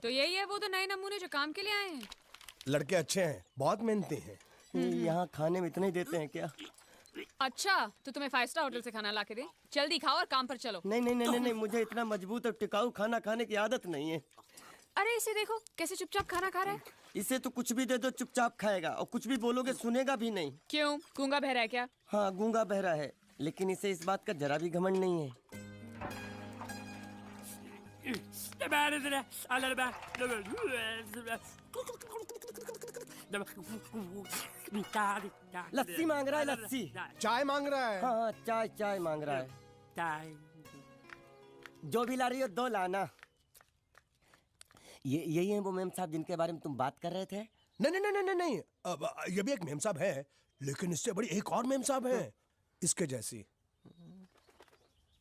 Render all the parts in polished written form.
तो यही है वो तो नए नमूने जो काम के लिए आए हैं। लड़के अच्छे हैं, बहुत मेहनती हैं। यहाँ खाने में इतना ही देते हैं क्या? अच्छा तो तुम्हें 5 स्टार होटल से खाना ला के दे। जल्दी खाओ और काम पर चलो। नहीं नहीं नहीं नहीं, मुझे इतना मजबूत और टिकाऊ खाना खाने की आदत नहीं है। अरे इसे देखो कैसे चुपचाप खाना खा रहा है। इसे तो कुछ भी दे दो चुपचाप खाएगा, और कुछ भी बोलोगे सुनेगा भी नहीं। क्यों, गूंगा बहरा है क्या? हाँ गूंगा बहरा है, लेकिन इसे इस बात का जरा भी घमंड नहीं है। लस्सी मांग रहा है, लस्सी। चाय मांग रहा है। हाँ चाय चाय मांग रहा है। चाय जो भी ला रही हो 2 लाना। ये यही है वो मेम साहब जिनके बारे में तुम बात कर रहे थे? नहीं नहीं नहीं नहीं नहीं, अब ये भी एक मेम साहब है, लेकिन इससे बड़ी एक और मेम साहब है, इसके जैसी।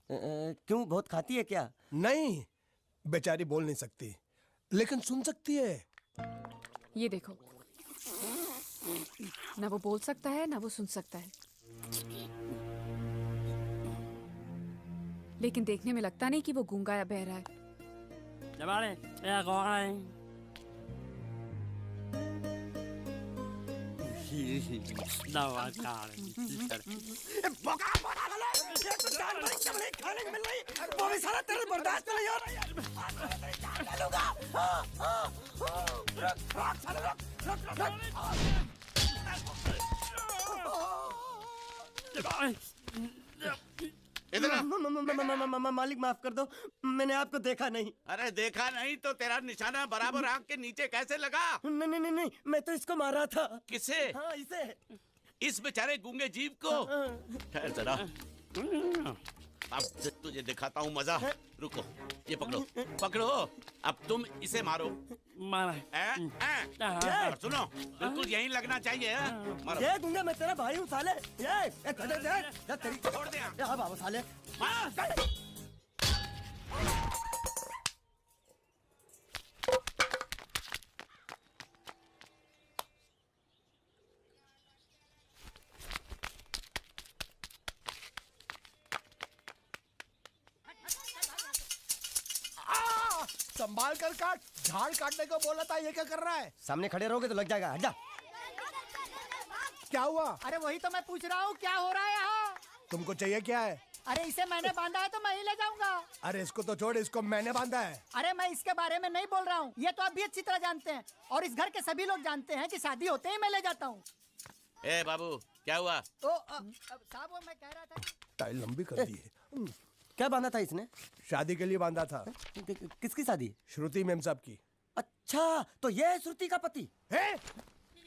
क्यों, बहुत खाती है क्या? नहीं, बेचारी बोल नहीं सकती, लेकिन सुन सकती है। ये देखो, ना वो बोल सकता है ना वो सुन सकता है, लेकिन देखने में लगता नहीं कि वो गूंगा या बहरा है। मालिक माफ कर दो, मैंने आपको देखा नहीं। अरे देखा नहीं तो तेरा निशाना बराबर आंख के नीचे कैसे लगा? नहीं नहीं नहीं नहीं, मैं तो इसको मारा था। किसे? हाँ इसे। इस बेचारे गूंगे जीव को? ठहर जरा, अब तुझे दिखाता हूँ मजा। रुको, ये पकड़ो पकड़ो, अब तुम इसे मारो। सुनो, बिल्कुल यहीं लगना चाहिए। मारो। ये गूंगा, मैं तेरा भाई हूँ साले। ये छोड़ दे। हाँ बाबा साले। संभाल कर काट, झाड़ काटने को बोला था, ये क्या कर रहा है? सामने खड़े रहोगे तो लग जाएगा, हट जा। क्या हुआ? अरे वही तो मैं पूछ रहा हूँ, क्या हो रहा है यहाँ? तुमको चाहिए क्या है? अरे इसे मैंने बांधा है तो मैं ही ले जाऊंगा। अरे इसको तो छोड़, इसको मैंने बांधा है। अरे मैं इसके बारे में नहीं बोल रहा हूँ, ये तो आप भी अच्छी तरह जानते हैं, और इस घर के सभी लोग जानते हैं कि शादी होते ही मैं ले जाता हूँ। ए बाबू, क्या हुआ? साहब वो मैं कह रहा था। टाइल लंबी कर दी है। क्या बांधा था इसने? शादी के लिए बांधा था। किसकी शादी? श्रुति मेम साहब की। अच्छा, तो ये है श्रुति का पति? है?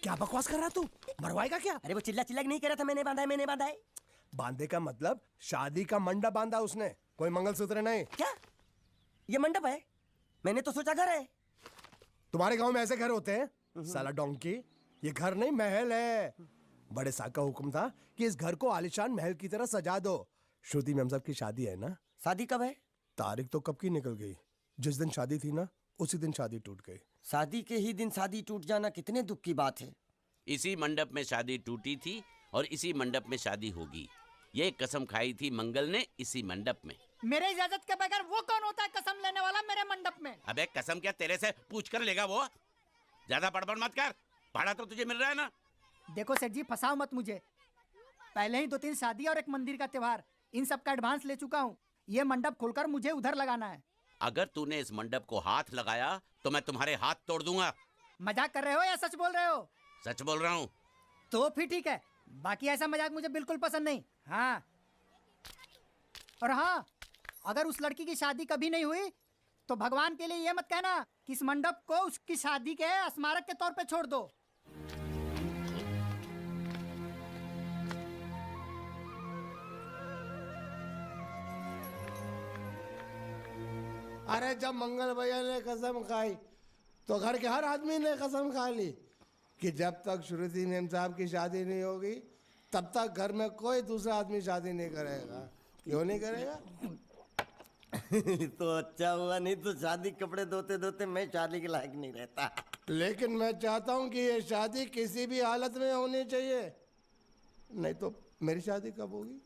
क्या बकवास कर रहा तू? मरवाएगा क्या? अरे वो चिल्ला चिल्ला नहीं कह रहा था मैंने बांधा है, मैंने बांधा है। बांधे का मतलब शादी का मंडप बांधा उसने, कोई मंगलसूत्र नहीं। क्या ये मंडप है? मैंने तो सोचा घर है। तुम्हारे गांव में ऐसे घर होते हैं साला डोंकी? ये घर नहीं, महल है। बड़े साहब का हुक्म था कि इस घर को आलीशान महल की तरह सजा दो। श्रुति मैम साहब की शादी है ना? शादी कब है? तारीख तो कब की निकल गई, जिस दिन शादी थी ना उसी दिन शादी टूट गई। शादी के ही दिन शादी टूट जाना कितने दुख की बात है। इसी मंडप में शादी टूटी थी और इसी मंडप में शादी होगी। ये कसम खाई थी मंगल ने इसी मंडप में। मेरे इजाजत के बगैर वो कौन होता है कसम लेने वाला मेरे मंडप में? अबे कसम क्या तेरे से पूछ कर लेगा वो? ज्यादा बड़बड़ मत कर, भाड़ा तो तुझे मिल रहा है ना। देखो सेठ जी, फंसाओ मत मुझे। पहले ही 2-3 शादी और एक मंदिर का त्योहार, इन सब का एडवांस ले चुका हूँ। ये मंडप खोलकर मुझे उधर लगाना है। अगर तूने इस मंडप को हाथ लगाया तो मैं तुम्हारे हाथ तोड़ दूंगा। मजाक कर रहे हो या सच बोल रहे हो? सच बोल रहा हूँ। तो फिर ठीक है, बाकी ऐसा मजाक मुझे बिल्कुल पसंद नहीं। हाँ, और हाँ, अगर उस लड़की की शादी कभी नहीं हुई तो भगवान के लिए ये मत कहना कि इस मंडप को उसकी शादी के स्मारक के तौर पे छोड़ दो। अरे जब मंगल भैया ने कसम खाई तो घर के हर आदमी ने कसम खा ली कि जब तक श्रुति मेम साहब की शादी नहीं होगी तब तक घर में कोई दूसरा आदमी शादी नहीं करेगा। क्यों नहीं करेगा? तो अच्छा हुआ, नहीं तो शादी कपड़े धोते धोते मैं शादी के लायक नहीं रहता। लेकिन मैं चाहता हूँ कि ये शादी किसी भी हालत में होनी चाहिए, नहीं तो मेरी शादी कब होगी?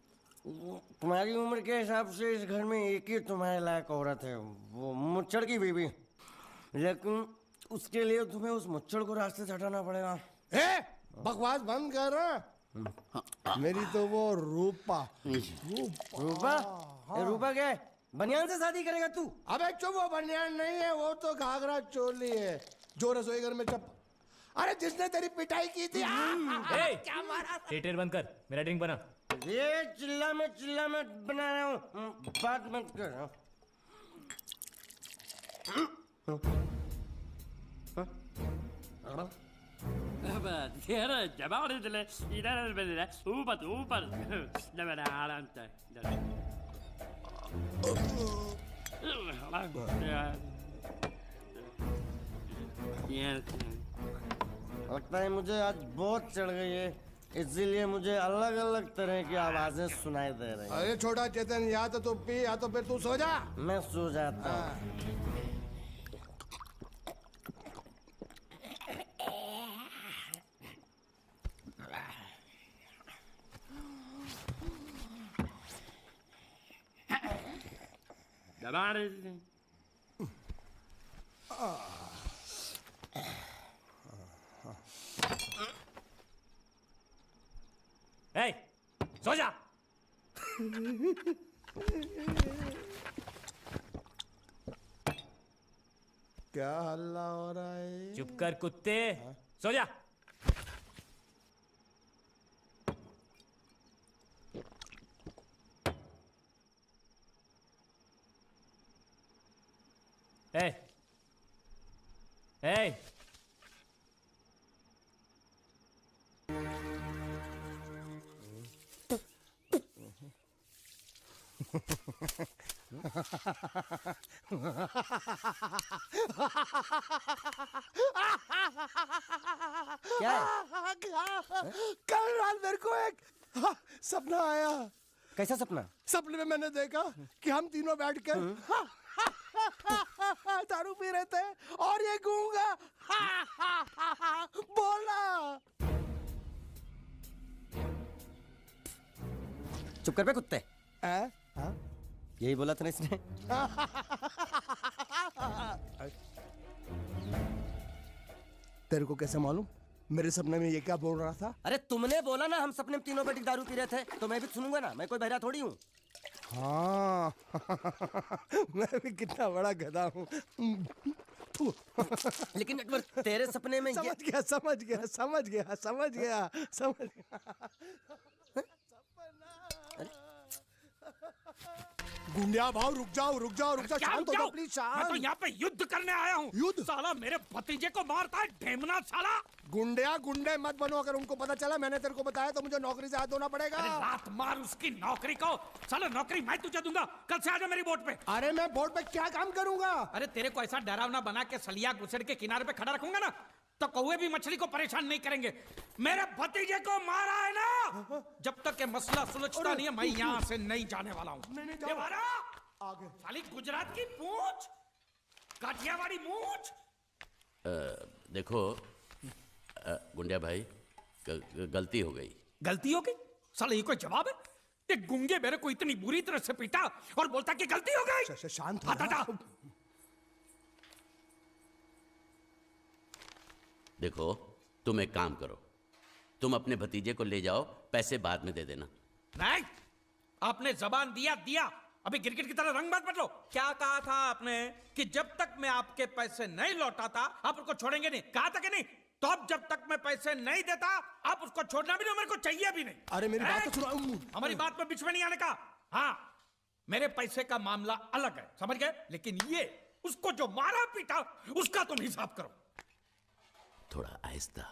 तुम्हारी उम्र के हिसाब से इस घर में एक ही तुम्हारे लायक औरत है, वो मुच्छड़ की बीवी। लेकिन उसके लिए तुम्हें उस मच्छर को रास्ते से हटाना पड़ेगा। ए बकवास बंद कर। मेरी तो वो रूपा रूपा? रूपा क्या है? बनियान से शादी करेगा तू? अबे चुप, वो बनियान नहीं है, वो तो घाघरा चोली है जो रसोई घर में अरे जिसने तेरी पिटाई की थी। क्या मारा? थिएटर बंद कर, मेरा ड्रिंक बना। ये चिल्ला में बना रहा हूँ, बात मत कर। लगता है मुझे आज बहुत चढ़ गई है, इसीलिए मुझे अलग अलग तरह की आवाजें सुनाई दे रही हैं। अरे छोटा चेतन, या तो तू पी या तो फिर तू सो जा। मैं सो जाता हूँ। ए, सो जा। क्या हल्ला हो रहा है? चुप कर कुत्ते, सो जा। ए, ए, क्या है? कल रात मेरे को एक सपना आया। कैसा सपना? सपने में मैंने देखा कि हम तीनों बैठ कर दारू पी रहे थे और ये गूंगा बोला। चुप कर बे कुत्ते। हाँ? यही बोला था ना इसने। तेरे को कैसे मालूम मेरे सपने में ये क्या बोल रहा था? अरे तुमने बोला ना हम सपने में तीनों बैठ के दारू पी रहे थे, तो मैं भी सुनूंगा ना, मैं कोई बहरा थोड़ी हूँ। हाँ मैं भी कितना बड़ा गधा हूँ। लेकिन अकबर तेरे सपने में ये समझ गया। गुंडिया भाव रुक जाओ शांत हो जाओ प्लीज। शांत। मैं तो यहाँ पे युद्ध करने आया हूँ। युद्ध? साला मेरे भतीजे को मारता है ढेमना साला। गुंडे मत बनो, अगर उनको पता चला मैंने तेरे को बताया तो मुझे नौकरी से हाथ धोना पड़ेगा। अरे लात मार उसकी नौकरी को। साला नौकरी मैं तुझे दूंगा, कल से आजा मेरी बोट पे। अरे मैं बोट पे क्या काम करूंगा? अरे तेरे को ऐसा डरावना बना के सलिया गुसड़ के किनारे पे खड़ा रखूंगा ना, तो कौवे भी मछली को परेशान नहीं करेंगे। मेरे भतीजे को मारा है ना, जब तक ये मसला सुलझता नहीं है मैं यहाँ से नहीं जाने वाला हूँ। आगे साली गुजरात की पूंछ, काठियावाड़ी मूंछ। देखो गुंडिया भाई, गलती हो गई। गलती हो गई? साले ये कोई जवाब है? ये गुंगे मेरे को इतनी बुरी तरह से पीटा और बोलता कि गलती हो गई। शांत हाथ हटा। देखो तुम एक काम करो, तुम अपने भतीजे को ले जाओ, पैसे बाद में दे देना। नहीं, आपने जबान दिया, अभी गिरगिट की तरह रंग मत बदलो। क्या कहा था आपने कि जब तक मैं आपके पैसे नहीं लौटाता आप उसको छोड़ेंगे नहीं? कहा था कि नहीं? तो अब जब तक मैं पैसे नहीं देता आप उसको छोड़ना भी नहीं, मेरे को चाहिए भी नहीं। अरे मेरी बात तो सुनो। हमारी बात में बीच में नहीं आने का। हाँ, मेरे पैसे का मामला अलग है, समझ गए? लेकिन ये उसको जो मारा पीटा उसका तुम हिसाब करो। थोड़ा आहिस्ता,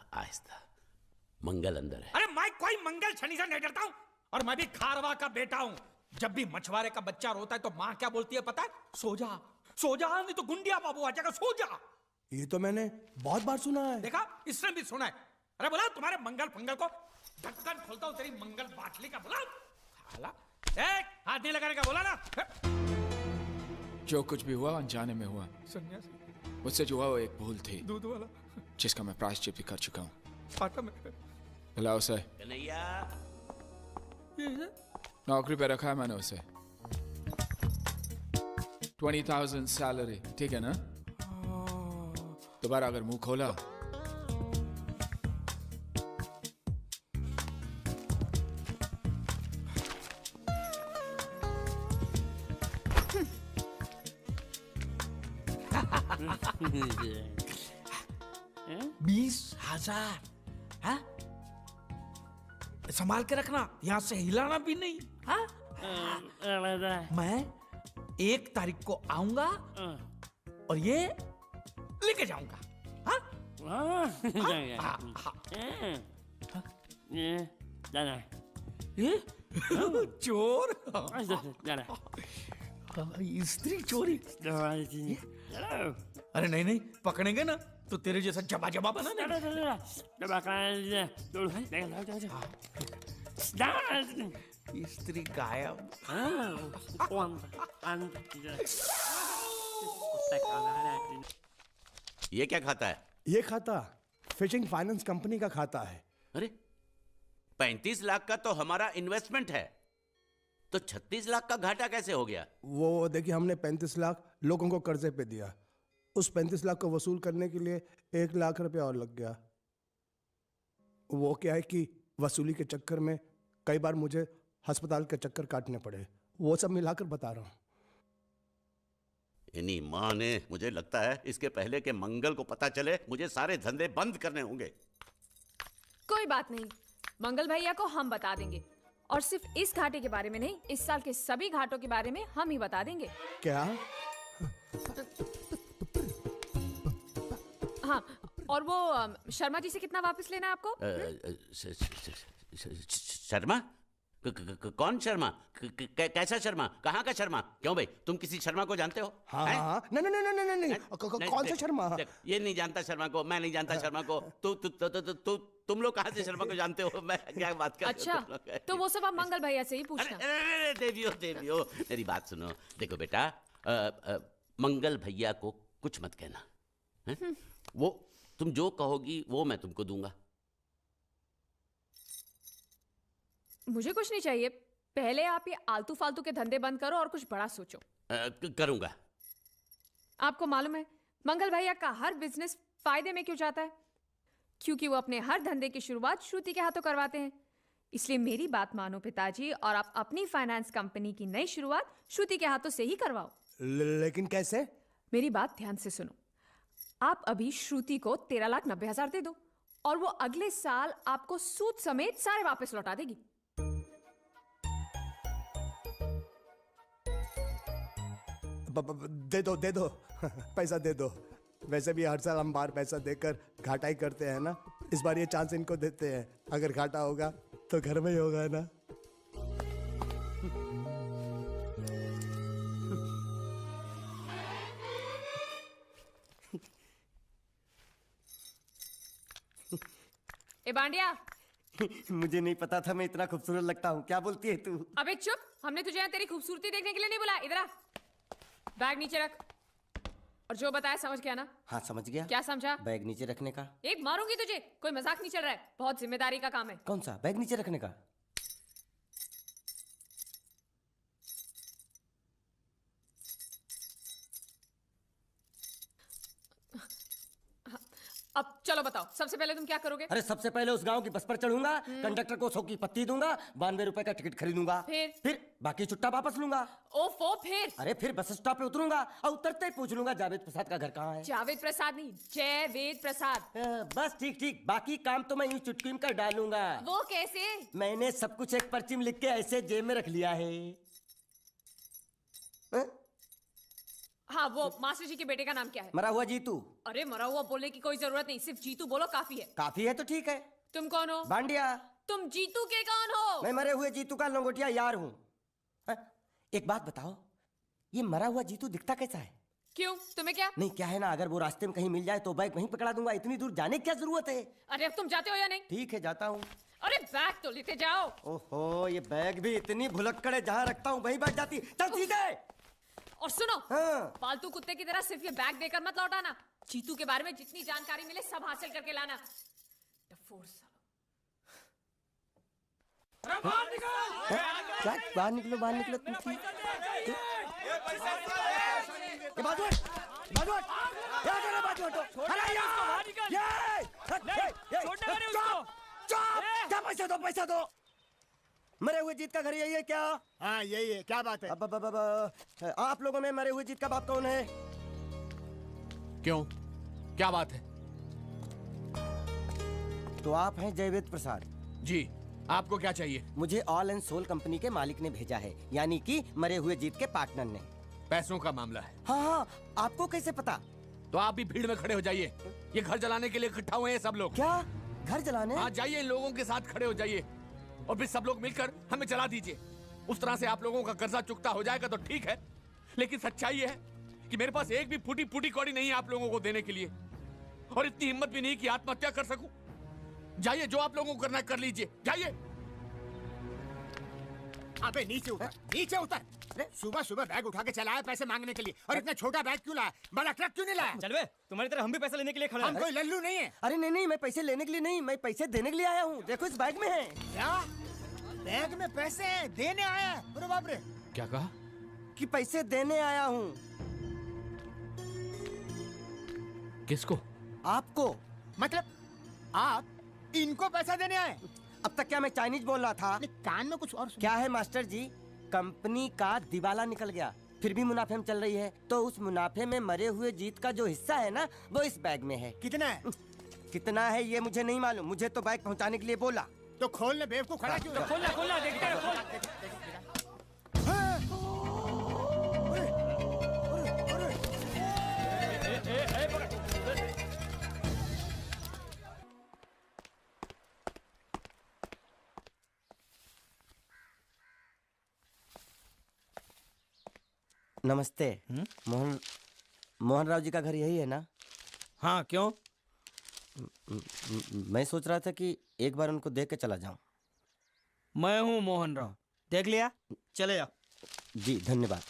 मंगल अंदर है। अरे मैं कोई मंगल शनि से नहीं डरता हूं, और मैं भी खारवा का बेटा हूं। जब भी मछुआरे का बच्चा रोता है तो माँ क्या बोलती है पता है? सो जा, नहीं तो गुंडिया बाबू आ जाएगा, सो जा। ये तो मैंने बहुत बार सुना है। देखा, इसने भी सुना है। अरे बोला तुम्हारे मंगल फंगल को ढक्कन खोलता हूं तेरी मंगल बाटली का। बोला एक हाथ नहीं लगाने का, बोला ना। जो कुछ भी हुआ अनजाने में हुआ। सन्यासी मुझसे जो हुआ वो एक भूल थी दूध वाला जिसका मैं प्रायश्चित भी कर चुका हूँ। फाटा में बुलाओ उसे। कन्हैया, नौकरी पे रखा है मैंने उसे। 20,000 सैलरी, ठीक है ना? दोबारा अगर मुंह खोला बीस हजार हाँ? संभाल के रखना, यहाँ से हिलाना भी नहीं। हाँ? मैं 1 तारीख को आऊंगा और ये लेके जाऊंगा। हाँ? ये चोर स्त्री चोरी। अरे नहीं नहीं, पकड़ेंगे ना तो तेरे जैसा जबा जबा बना देंगे। स्त्री गायब। ये क्या खाता है? ये खाता फिशिंग फाइनेंस कंपनी का खाता है। अरे 35 लाख का तो हमारा इन्वेस्टमेंट है, तो 36 लाख का घाटा कैसे हो गया? वो देखिए, हमने 35 लाख लोगों को कर्जे पे दिया। उस 35 लाख को वसूल करने के लिए 1 लाख रुपया और लग गया। वो क्या है कि वसूली के चक्कर में कई बार मुझे अस्पताल के चक्कर काटने पड़े। वो सब मिलाकर बता रहा हूँ। इन्हीं माँ ने, मुझे लगता है इसके पहले के मंगल को पता चले, मुझे सारे धंधे बंद करने होंगे। कोई बात नहीं, मंगल भैया को हम बता देंगे। और सिर्फ इस घाटे के बारे में नहीं, इस साल के सभी घाटों के बारे में हम ही बता देंगे। क्या? हाँ, और वो शर्मा जी से कितना वापस लेना है आपको? शर्मा? कौन शर्मा? कैसा शर्मा? कहाँ का शर्मा? क्यों भाई, तुम किसी शर्मा को जानते हो? हाँ हाँ, नहीं नहीं नहीं नहीं नहीं, कौन सा शर्मा? ये नहीं जानता शर्मा को, मैं नहीं जानता शर्मा को। तुम लोग कहाँ से शर्मा को जानते हो? मैं क्या बात कर रहा हूँ? अच्छा, तो वो सब आप मंगल भैया से ही पूछना। अरे देवियो, मेरी बात सुनो। देखो बेटा, मंगल भैया को कुछ मत कहना है? वो तुम जो कहोगी वो मैं तुमको दूंगा। मुझे कुछ नहीं चाहिए, पहले आप ये आलतू फालतू के धंधे बंद करो और कुछ बड़ा सोचो। करूंगा। आपको मालूम है मंगल भैया का हर बिजनेस फायदे में क्यों जाता है? क्योंकि वो अपने हर धंधे की शुरुआत श्रुति के हाथों करवाते हैं। इसलिए मेरी बात मानो पिताजी, और आप अपनी फाइनेंस कंपनी की नई शुरुआत श्रुति के हाथों से ही करवाओ। लेकिन कैसे? मेरी बात ध्यान से सुनो। आप अभी श्रुति को 13,90,000 दे दो और वो अगले साल आपको सूद समेत सारे वापस लौटा देगी। दे दो पैसा दे दो। वैसे भी हर साल हम बाहर पैसा देकर घाटा ही करते हैं ना। इस बार ये चांस इनको देते हैं, अगर घाटा होगा तो घर में ही होगा ना। ए बांडिया, मुझे नहीं पता था मैं इतना खूबसूरत लगता हूँ। क्या बोलती है तू? अबे चुप, हमने तुझे यहाँ तेरी खूबसूरती देखने के लिए नहीं बुलाया। इधर आ, बैग नीचे रख। और जो बताया समझ गया ना? हाँ समझ गया। क्या समझा? बैग नीचे रखने का। एक मारूंगी तुझे, कोई मजाक नहीं चल रहा है, बहुत जिम्मेदारी का काम है। कौन सा? बैग नीचे रखने का। अब चलो बताओ, सबसे पहले तुम क्या करोगे? अरे सबसे पहले उस गांव की बस पर चढ़ूंगा, कंडक्टर को 100 की पत्ती दूंगा, 92 रुपए का टिकट खरीदूंगा। फिर बाकी चुट्टा वापस लूंगा। ओफो, फिर? अरे फिर बस स्टॉप पे उतरूंगा और उतरते ही पूछ लूंगा जावेद प्रसाद का घर कहाँ है। जावेद प्रसाद नहीं, जयवेद प्रसाद। बस ठीक ठीक, बाकी काम तो मैं यूं चुटकी में कर डालूंगा। वो कैसे? मैंने सब कुछ एक पर्ची में लिख के ऐसे जेब में रख लिया है। हाँ, वो मास्टर जी के बेटे का नाम क्या है? मरा हुआ जीतू। अरे मरा हुआ बोलने की कोई जरूरत नहीं, सिर्फ जीतू बोलो काफी है। काफी है तो ठीक है। तुम कौन हो? बांडिया। तुम जीतू के कौन हो? मैं मरे हुए जीतू का लंगोटिया यार हूँ। एक बात बताओ, ये मरा हुआ जीतू दिखता कैसा है? क्यों, तुम्हें क्या? नहीं क्या है ना, अगर वो रास्ते में कहीं मिल जाए तो बैग वहीं पकड़ा दूंगा। इतनी दूर जाने की क्या जरूरत है? अरे अब तुम जाते हो या नहीं? ठीक है जाता हूँ। अरे बैग तो लेते जाओ। ओहो, ये बैग भी इतनी भुलक्कड़ है, जहाँ रखता हूँ वहीं बैठ जाती। चल सीधे। और सुनो, हाँ। पालतू कुत्ते की तरह सिर्फ ये बैग देकर मत लौटाना। जीतू के बारे में जितनी जानकारी मिले सब हासिल करके लाना। डफोर सालो। क्या? बाहर निकलो बाहर निकलो तुम। बाजू हट, बाजू हट, बाजू हटो। पैसा दो। मरे हुए जीत का घर यही है क्या? हाँ यही है, क्या बात है? अब आप लोगों में मरे हुए जीत का बाप कौन है? क्यों, क्या बात है? तो आप हैं जयवेद प्रसाद जी, आपको क्या चाहिए? मुझे ऑल एंड सोल कंपनी के मालिक ने भेजा है, यानी कि मरे हुए जीत के पार्टनर ने। पैसों का मामला है। हाँ, आपको कैसे पता? तो आप भी भीड़ में खड़े हो जाइए। ये घर जलाने के लिए इकट्ठा हुए हैं सब लोग। क्या घर जलाने? हाँ जाइए, इन लोगों के साथ खड़े हो जाइए और फिर सब लोग मिलकर हमें जला दीजिए। उस तरह से आप लोगों का कर्जा चुकता हो जाएगा तो ठीक है, लेकिन सच्चाई है कि मेरे पास एक भी फूटी फूटी कौड़ी नहीं है आप लोगों को देने के लिए, और इतनी हिम्मत भी नहीं कि आत्महत्या कर सकूं। जाइए, जो आप लोगों को करना है कर लीजिए, जाइए। अबे नीचे उतर, नीचे उतर। अरे सुबह सुबह बैग उठा के चला है पैसे मांगने के लिए, और इतना छोटा बैग क्यों लाया? बड़ा ट्रक क्यों नहीं लाया? चल बे, तुम्हारी तरह हम भी पैसे लेने के लिए खड़े हम कोई लल्लू नहीं है। अरे नहीं, मैं पैसे लेने के लिए नहीं, मैं पैसे देने के लिए आया हूँ। देखो इस बैग में है। क्या बैग में पैसे हैं? देने आया है? अरे बाप रे। क्या कहा? कि पैसे देने आया हूँ। किसको? आपको। मतलब आप इनको पैसा देने आए? अब तक क्या मैं चाइनीज बोल रहा था? कान में कुछ और क्या है मास्टर जी, कंपनी का दिवाला निकल गया, फिर भी मुनाफे में चल रही है, तो उस मुनाफे में मरे हुए जीत का जो हिस्सा है ना, वो इस बैग में है। कितना है? कितना है ये मुझे नहीं मालूम, मुझे तो बैग पहुंचाने के लिए बोला। तो खोलने बेवकूफ खड़ा क्यों? तो खोलना देखते हैं, खोल। नमस्ते। मोहन राव जी का घर यही है ना? हाँ क्यों? मैं सोच रहा था कि एक बार उनको देख के चला जाऊं। मैं हूँ मोहन राव, देख लिया? चले जाओ। जी धन्यवाद।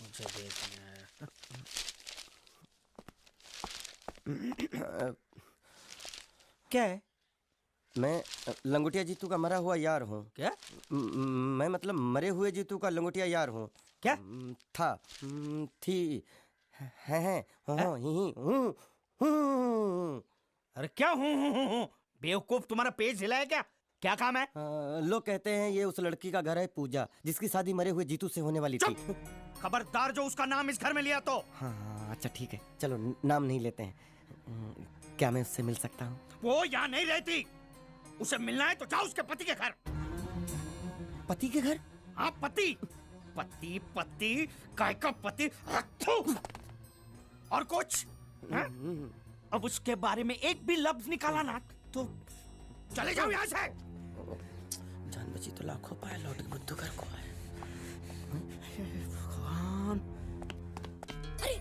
मुझे देखना है। क्या है? मैं लंगोटिया जीतू का मरा हुआ यार हूँ। क्या? मैं मतलब मरे हुए जीतू का लंगोटिया यार हूँ। क्या? था, थी, है, हूँ। अरे क्या हूँ? बेवकूफ, तुम्हारा पेज हिला है क्या? क्या काम है? लोग कहते हैं ये उस लड़की का घर है पूजा, जिसकी शादी मरे हुए जीतू से होने वाली थी। खबरदार जो उसका नाम इस घर में लिया तो। हाँ अच्छा ठीक है, चलो नाम नहीं लेते हैं। क्या मैं उससे मिल सकता हूँ? वो यहाँ नहीं रहती, उसे मिलना है तो जाओ उसके पति के घर। पति के घर? हाँ पति, पति पति काय का पति। और कुछ हाँ? अब उसके बारे में एक भी लफ्ज निकाला ना तो चले जाओ यहाँ से। जान बची तो लाखों पाए, लौट के बुद्धू घर को आए। भगवान, अरे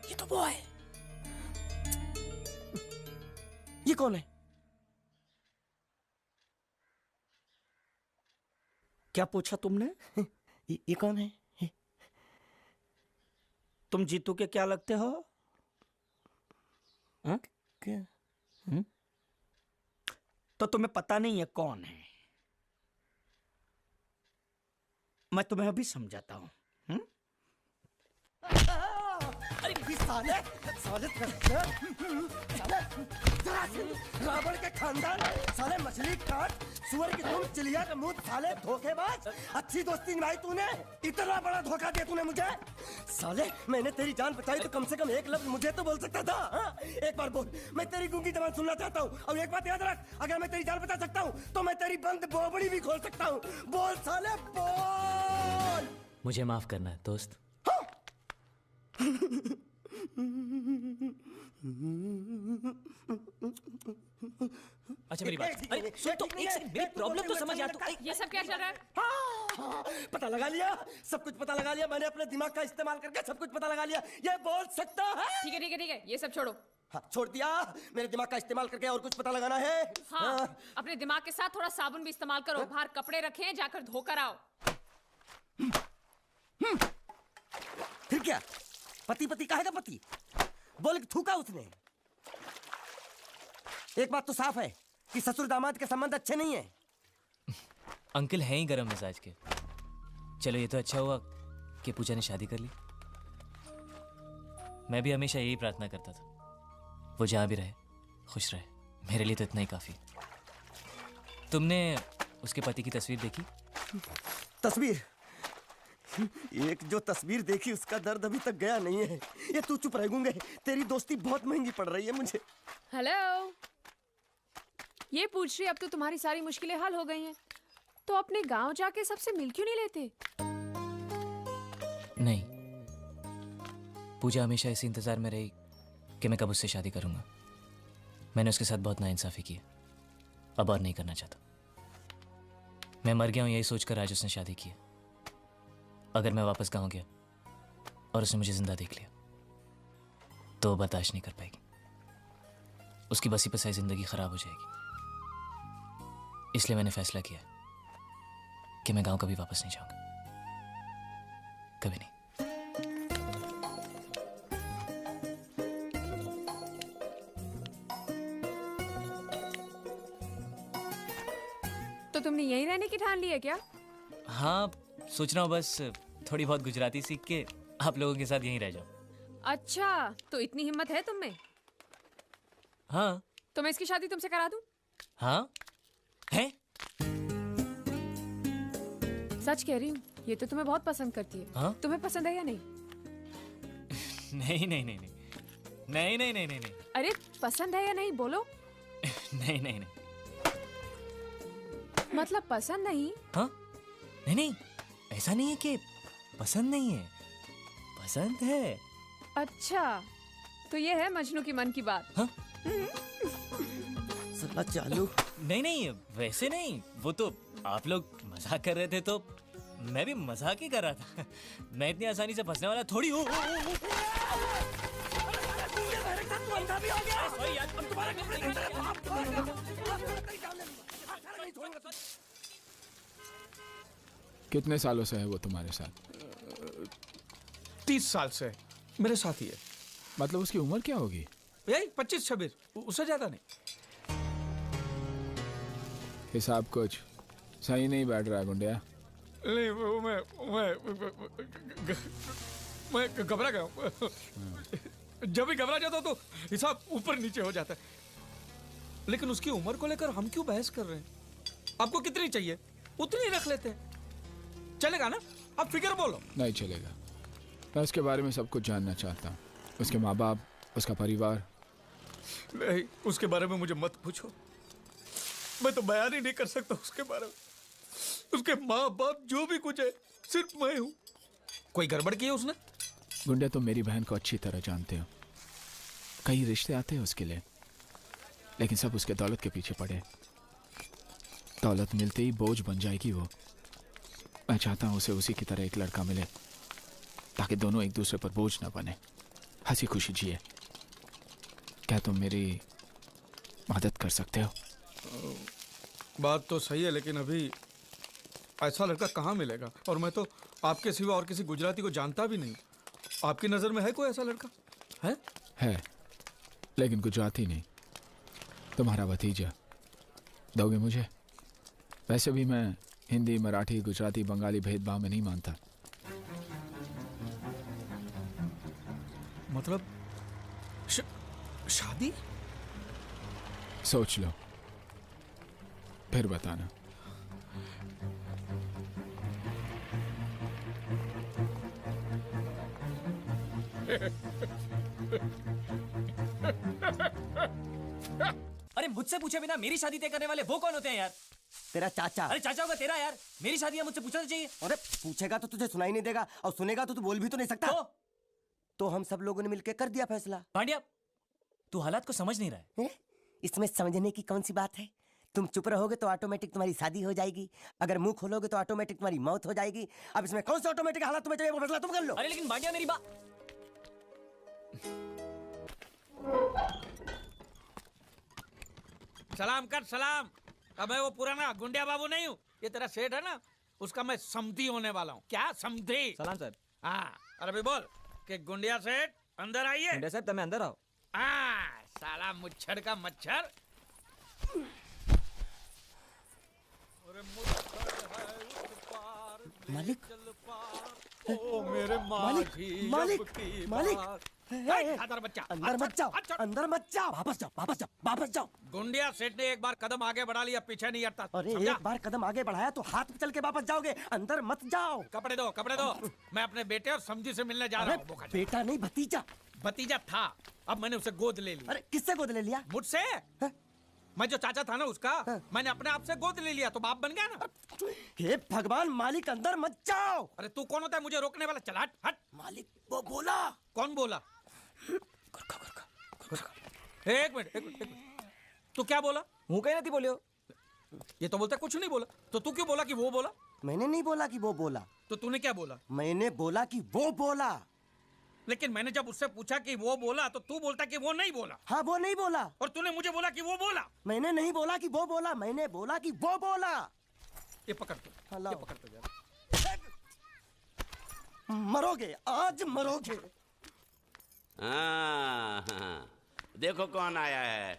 ये तो वो है। ये कौन है? क्या पूछा तुमने? ये कौन है? तुम जीतू के क्या लगते हो? हाँ? क्या? तो तुम्हें पता नहीं है कौन है? मैं तुम्हें अभी समझाता हूँ। अरे साले रावण के खानदान, साले मछली काट, सुअर की तुम, चिड़िया का मुंह, साले धोखेबाज। अच्छी दोस्ती निभाई तूने, इतना बड़ा धोखा दिया तूने मुझे। साले मैंने तेरी जान बचाई तो कम से कम एक लफ्ज मुझे तो बोल सकता था। हाँ? एक बार बोल, मैं तेरी गूंगी जबान सुनना चाहता हूँ। और एक बात याद रख, अगर मैं तेरी जान बचा सकता हूँ तो मैं तेरी बंद बोबड़ी भी खोल सकता हूँ। बोल साले बोल। मुझे माफ करना है दोस्त। अच्छा मेरी बात, अरे सुन तो एक सेकंड, मेरी प्रॉब्लम तो समझ आ तू। ये सब क्या चल रहा है? हाँ, पता लगा लिया, सब कुछ पता लगा लिया मैंने, अपने दिमाग का इस्तेमाल करके सब कुछ पता लगा लिया। ये बोल सकता है? ठीक है ठीक है ठीक है, ये सब छोड़ो। हाँ, छोड़ दिया। मेरे दिमाग का इस्तेमाल करके और कुछ पता लगाना है? हाँ, अपने दिमाग के साथ थोड़ा साबुन भी इस्तेमाल करो। बाहर कपड़े रखे हैं, जाकर धोकर आओ। फिर क्या? पति पति काहे का पति? बोल के थूका उसने। एक बात तो साफ है कि ससुर दामाद के संबंध अच्छे नहीं है। अंकल हैं ही गरम मिजाज के। चलो ये तो अच्छा हुआ कि पूजा ने शादी कर ली। मैं भी हमेशा यही प्रार्थना करता था, वो जहाँ भी रहे खुश रहे। मेरे लिए तो इतना ही काफी। तुमने उसके पति की तस्वीर देखी? तस्वीर? एक जो तस्वीर देखी उसका दर्द अभी तक गया नहीं है। ये तू चुप रह गूंगे, तेरी दोस्ती बहुत महंगी पड़ रही है मुझे। हेलो, ये पूछ रही अब तो तुम्हारी सारी मुश्किलें हल हो गई हैं, तो अपने गांव जाके सबसे मिल क्यों नहीं लेते? नहीं, पूजा हमेशा इसी इंतजार में रही कि मैं कब उससे शादी करूंगा। मैंने उसके साथ बहुत नाइंसाफी की, अब और नहीं करना चाहता। मैं मर गया हूं यही सोचकर आज उसने शादी की है। अगर मैं वापस गांव गया और उसने मुझे जिंदा देख लिया तो वो बर्दाश्त नहीं कर पाएगी। उसकी बसी बसाई जिंदगी खराब हो जाएगी। इसलिए मैंने फैसला किया कि मैं गांव कभी वापस नहीं जाऊंगा, कभी नहीं। तो तुमने यहीं रहने की ठान ली है क्या? हाँ, सोच रहा हूँ बस थोड़ी बहुत गुजराती सीख के आप लोगों के साथ यहीं रह जाऊं। अच्छा, तो इतनी हिम्मत है तुम में? हाँ। तो मैं इसकी शादी तुमसे करा दूं? हाँ है? सच कह रही हूँ, ये तो तुम्हें बहुत पसंद करती है। हाँ? तुम्हें पसंद है या नहीं? नहीं नहीं नहीं नहीं नहीं नहीं नहीं नहीं नहीं अरे पसंद है या नहीं बोलो? नहीं नहीं नहीं। मतलब पसंद नहीं? हाँ? नहीं नहीं, ऐसा नहीं है कि पसंद नहीं है, पसंद है। अच्छा, तो ये है मजनू की मन की बात। हाँ? साला चालू। नहीं नहीं, वैसे नहीं, वो तो आप लोग मजाक कर रहे थे तो मैं भी मजाक ही कर रहा था। मैं इतनी आसानी से फंसने वाला थोड़ी हूँ। कितने सालों से है वो तुम्हारे साथ? 30 साल से मेरे साथ ही है। मतलब उसकी उम्र क्या होगी? यही 25-26, उससे ज्यादा नहीं। हिसाब कुछ सही नहीं बैठ रहा है गुंडिया। नहीं, मैं घबरा गया हूँ। जब भी घबरा जाता हूँ तो हिसाब ऊपर नीचे हो जाता है। लेकिन उसकी उम्र को लेकर हम क्यों बहस कर रहे हैं? आपको कितनी चाहिए उतनी रख लेते हैं, चलेगा ना? आप फिगर बोलो। नहीं चलेगा, मैं उसके बारे में सब कुछ जानना चाहता हूँ। उसके माँ बाप, उसका परिवार। नहीं, उसके बारे में मुझे मत पूछो, मैं तो बयान ही नहीं कर सकता उसके बारे में। उसके माँ बाप जो भी कुछ है सिर्फ मैं हूँ। कोई गड़बड़ की है उसने? गुंडिया, तुम मेरी बहन को अच्छी तरह जानते हो। कई रिश्ते आते हैं उसके लिए, लेकिन सब उसके दौलत के पीछे पड़े। दौलत मिलते ही बोझ बन जाएगी वो। मैं चाहता हूँ उसे उसी की तरह एक लड़का मिले ताकि दोनों एक दूसरे पर बोझ ना बने, हंसी खुशी जिए। क्या तुम मेरी मदद कर सकते हो? बात तो सही है, लेकिन अभी ऐसा लड़का कहाँ मिलेगा? और मैं तो आपके सिवा और किसी गुजराती को जानता भी नहीं। आपकी नजर में है कोई ऐसा लड़का? है, लेकिन गुजराती नहीं, तुम्हारा भतीजा। दोगे मुझे? वैसे भी मैं हिंदी, मराठी, गुजराती, बंगाली भेदभाव में नहीं मानता। मतलब शादी? सोच लो, फिर बताना। अरे मुझसे पूछे बिना मेरी शादी तय करने वाले वो कौन होते हैं यार? तेरा चाचा। अरे चाचा होगा तेरा यार, मेरी शादी है मुझसे पूछना चाहिए। अरे पूछेगा तो तुझे सुनाई नहीं देगा, और सुनेगा तो तू बोल भी तो नहीं सकता। तो हम सब लोगों ने मिलकर कर दिया फैसला। पांड्या, तू हालात को समझ नहीं रहा है। इसमें समझने की कौन सी बात है? तुम चुप रहोगे तो ऑटोमेटिक तुम्हारी शादी हो जाएगी, अगर मुंह खोलोगे तो ऑटोमेटिक तुम्हारी मौत हो जाएगी। अब इसमें कौन सा ऑटोमेटिक हालात तुम्हें चाहिए वो फैसला तुम कर लो। अरे लेकिन पांड्या मेरी बात। सलाम कर सलाम। अब मैं वो पुराना गुंडिया बाबू नहीं हूँ, ये तेरा सेठ है ना, उसका मैं समधी होने वाला हूँ। क्या समधी? सलाम सर। हाँ, अरे भी बोल कि गुंडिया सेठ अंदर आइए। गुंडिया साहब તમે अंदर आओ। हाँ, साला मुच्छर का मच्छर। मालिक, ओ मेरे मालिक, मालिक, मालिक, गाधार बच्चा अंदर मत जाओ, अंदर मत जाओ, वापस जाओ, वापस जाओ, वापस जाओ। गुंडिया सेठ ने एक बार कदम आगे बढ़ा लिया, पीछे नहीं हटता। अरे समझा? एक बार कदम आगे बढ़ाया तो हाथ पे चल के वापस जाओगे, अंदर मत जाओ। कपड़े दो, कपड़े दो। मैं अपने बेटे और समझी से मिलने जा रहा हूँ। बोका। बेटा नहीं भतीजा। भतीजा था, अब मैंने उसे गोद ले लिया। अरे किससे गोद ले लिया? मुझसे। मैं जो चाचा था ना उसका, मैंने अपने आप से गोद ले लिया तो बाप बन गया ना। हे भगवान मालिक, अंदर मत जाओ। अरे तू कौन होता है मुझे रोकने वाला? चल हट हट। मालिक वो बोला। कौन बोला? एक मिनट, एक मिनट, एक मिनट। तू क्या बोला? मुंह कहना थी बोलियो। ये तो बोलता कुछ नहीं बोला, तो तू क्यों बोला कि वो बोला? मैंने नहीं बोला कि वो बोला। तो तूने क्या बोला? मैंने बोला कि वो बोला। लेकिन मैंने जब उससे पूछा कि वो बोला तो तू बोलता कि वो नहीं बोला। हाँ वो नहीं बोला। और तूने मुझे बोला कि वो बोला। मैंने नहीं बोला कि वो बोला, मैंने बोला कि वो बोला। ये पकड़ तू, ये पकड़ तू जरा। मरोगे, आज मरोगे। हाँ, देखो कौन आया है।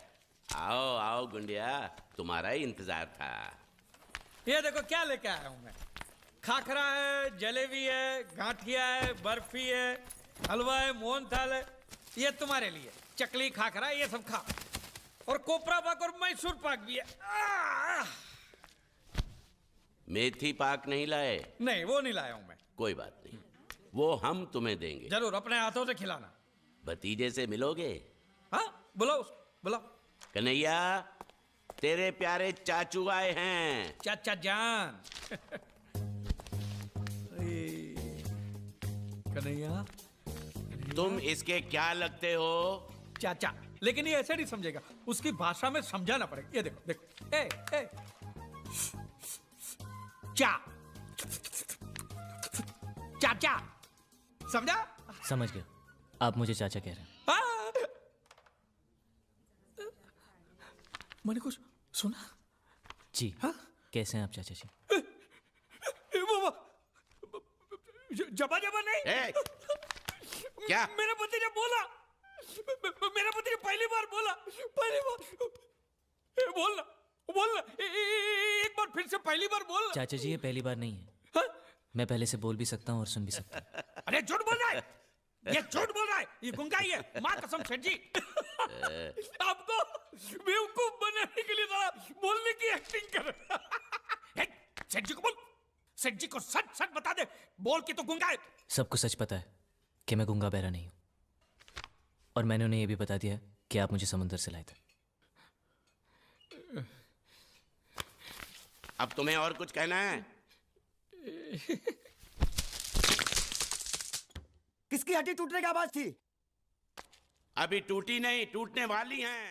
आओ आओ गुंडिया, तुम्हारा ही इंतजार था। ये देखो क्या लेके आया हूं मैं। खाखरा है, जलेबी है, गांठिया है, बर्फी है, हलवा है, मोहनथाल है। ये तुम्हारे लिए चकली, खाखरा, ये सब खा। और कोपरा पाक और मैसूर पाक भी है। मेथी पाक नहीं लाए? नहीं, वो नहीं लाया हूं मैं। कोई बात नहीं, वो हम तुम्हें देंगे। जरूर, अपने हाथों से खिलाना। भतीजे से मिलोगे? हाँ, बुलाओ उसको, बुलाओ। कन्हैया, तेरे प्यारे चाचू आए हैं। चाचा जान। कन्हैया, तुम इसके क्या लगते हो? चाचा। लेकिन ये ऐसे नहीं समझेगा, उसकी भाषा में समझाना पड़ेगा। ये देखो देखो, ए चा चाचा, समझा? समझ गया, आप मुझे चाचा कह रहे हैं। मैंने कुछ सुना? जी। कैसे हैं आप चाचा जी? जबा जबा नहीं। क्या? मेरा पति ने बोला, मेरा पति ने पहली बार बोला, पहली बार। बोलना बोलना, एक बार फिर से पहली बार बोलना। चाचा जी ये पहली बार नहीं है। मैं पहले से बोल भी सकता हूँ और सुन भी सकता हूँ। अरे झूठ बोल रहा है, ये झूठ बोल रहा है, ये गुंगाई है। माँ कसम सेठ जी, आपको बेवकूफ बनाने के लिए जरा बोलने की एक्टिंग कर। सेठ जी को बोल, सेठ जी को सच सच बता दे, बोल के तो गुंगा है। सबको सच पता है कि मैं गुंगा बहरा नहीं हूँ, और मैंने उन्हें ये भी बता दिया कि आप मुझे समुद्र से लाए थे। अब तुम्हें और कुछ कहना है? किसकी हड्डी टूटने की आवाज थी? अभी टूटी नहीं, टूटने वाली हैं।